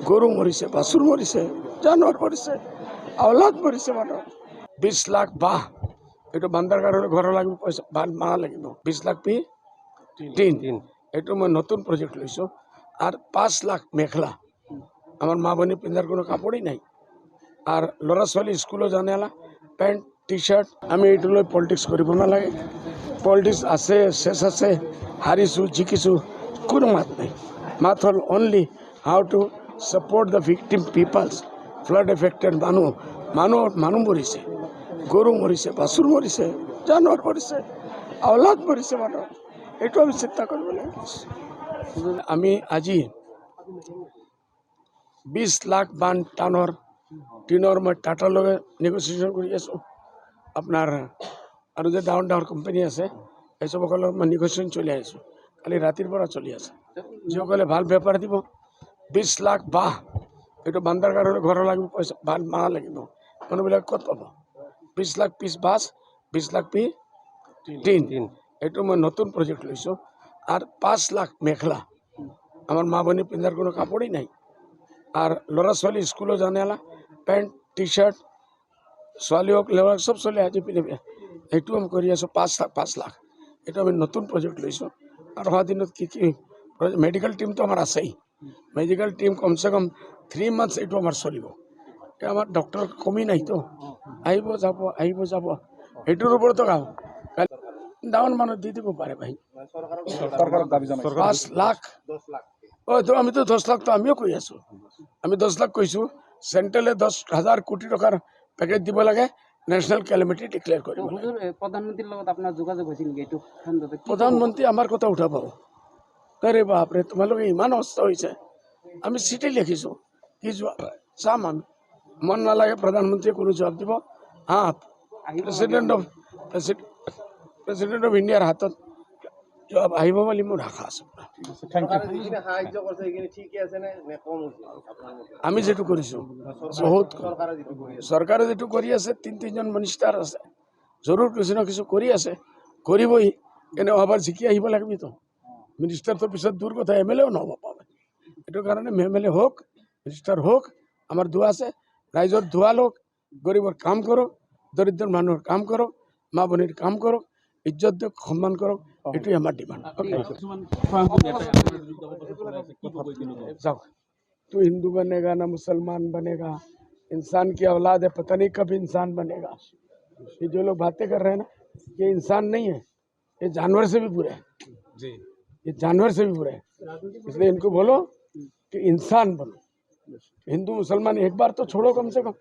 গৰু মৰিছে, বাছুৰ মৰিছে, জানোয়াৰ মৰিছে, আওলাদ মৰিছে। মানুষ 20 লাখ বাহ এইটো বান্দাৰ কাৰণে ঘৰ লাগিব, পইচা মানা লাগিব। 20 লাখ পি টিন এইটো মই নতুন প্ৰজেক্ট লৈছোঁ। আৰু 5 লাখ মেখেলা, আমাৰ মা ভনী পিন্ধাৰ কোনো কাপোৰেই নাই। আৰু ল'ৰা ছোৱালী স্কুলো জানে না, পেণ্ট টি চাৰ্ট। আমি এইটো লৈ পলিটিক্স কৰিব নালাগে। পলিটিক্স আছে, চেছ আছে, হাৰিছোঁ জিকিছোঁ, কোনো মাত নাই। মাত হ'ল only how to support the victim peoples. Flood affected মানুহ মৰিছে, গৰু মৰিছে, বাছুৰ মৰিছে, জানোৱাৰ মৰিছে, আওলাদ মৰিছে। মানুহ এইটো আমি চিন্তা কৰিব লাগে। আমি আজি 20 লাখ বান টানৰ টিনৰ মই টাটাৰ লগত নেগচিয়েশ্যন কৰি আছোঁ। আপোনাৰ আৰু যে ডাঙৰ ডাঙৰ কোম্পানী আছে এইসবসকলৰ মই নেগচিয়েশ্যন চলি আহিছোঁ। কালি ৰাতিৰ পৰা চলি আছে। যিসকলে ভাল বেপাৰ দিব, 20 লাখ বাহ এইটো বান্দাৰ কাৰণে ঘৰ লাগিব, পইচা মানা লাগিব। মানুহবিলাক ক'ত পাব? 20 লাখ পিচ বাছ, 20 লাখ পি টিন এইটো মই নতুন প্ৰজেক্ট লৈছোঁ। আৰু 5 লাখ মেখেলা, আমাৰ মা ভনী পিন্ধাৰ কোনো কাপোৰেই নাই। আৰ ল'ৰা ছোৱালী স্কুলো জানে না, পেণ্ট টি চাৰ্ট, ছোৱালী হোক ল'ৰা চব চলি আজি পিন্ধিবে। সেইটো আমি কৰি আছোঁ। 5 লাখ এইটো আমি নতুন প্ৰজেক্ট লৈছোঁ। আৰু অহা দিনত কি মেডিকেল টিমটো আমাৰ আছেই। মেডিকেল টিম কমচে কম 3 মান্থছ এইটো আমাৰ চলিব। আমাৰ ডক্টৰ কমি নাইতো, আহিব যাব। সেইটোৰ ওপৰতো কাম ডাঙৰ মানুহ দি দিব পাৰে ভাই। 5 লাখ আমিতো 10 লাখ তো আমিও কৈ আছোঁ। আমি 10 লাখ কৈছোঁ। চেণ্ট্ৰেলে 10,000 কোটি টকাৰ পেকেজ দিব লাগে, নেশ্যনেল কেলেমিটি ডিক্লেয়াৰ কৰিব। প্ৰধানমন্ত্ৰীৰ লগত আপোনাৰ যোগাযোগ হৈছিল নেকি এইটো? প্ৰধানমন্ত্ৰী আমাৰ কথা উঠাব। আৰে বাপৰে, তোমালোকে ইমান অস্ত হৈছে। আমি চিঠি লিখিছোঁ, কি জবাব চাম আমি। মন নালাগে প্ৰধানমন্ত্ৰীয়ে কোনো জবাব দিব। প্ৰেচিডেণ্ট অফ ইণ্ডিয়াৰ হাতত জবাব আহিব বুলি মোৰ আশা আছে। আমি যেটো কৰিছোঁ বহুত চৰকাৰে যেটো কৰি আছে, 3জন মিনিষ্টাৰ আছে, জৰুৰ কিছু না কিছু কৰি আছে, কৰিবই। এনে অহাবাৰ জিকি আহিব লাগিবতো। মিনিষ্টাৰটোৰ পিছত দূৰ কথা, MLA নহ'ব পাবে। এইটো কাৰণে MLA হোক, মিনিষ্টাৰ হোক, আমাৰ দোৱা আছে। ৰাইজৰ দোৱা লওক, গৰীবৰ কাম কৰক, দৰিদ্ৰ মানুহৰ কাম কৰক, মা ভনীৰ কাম কৰক, ইজ্জত দিয়ক, সন্মান কৰক। এটোই আমার ডিমান্ড। तू हिंदू बनेगा ना मुसलमान बनेगा, इंसान की औलाद है, पता नहीं कब इंसान बनेगा। ये जो लोग बातें कर रहे हैं ना, ये इंसान नहीं है, ये जानवर से भी बुरे है। ये जानवर से भी बुरे है। इसलिए इनको बोलो कि इंसान बनो। हिंदू मुसलमान एक बार तो छोड़ो कम से कम।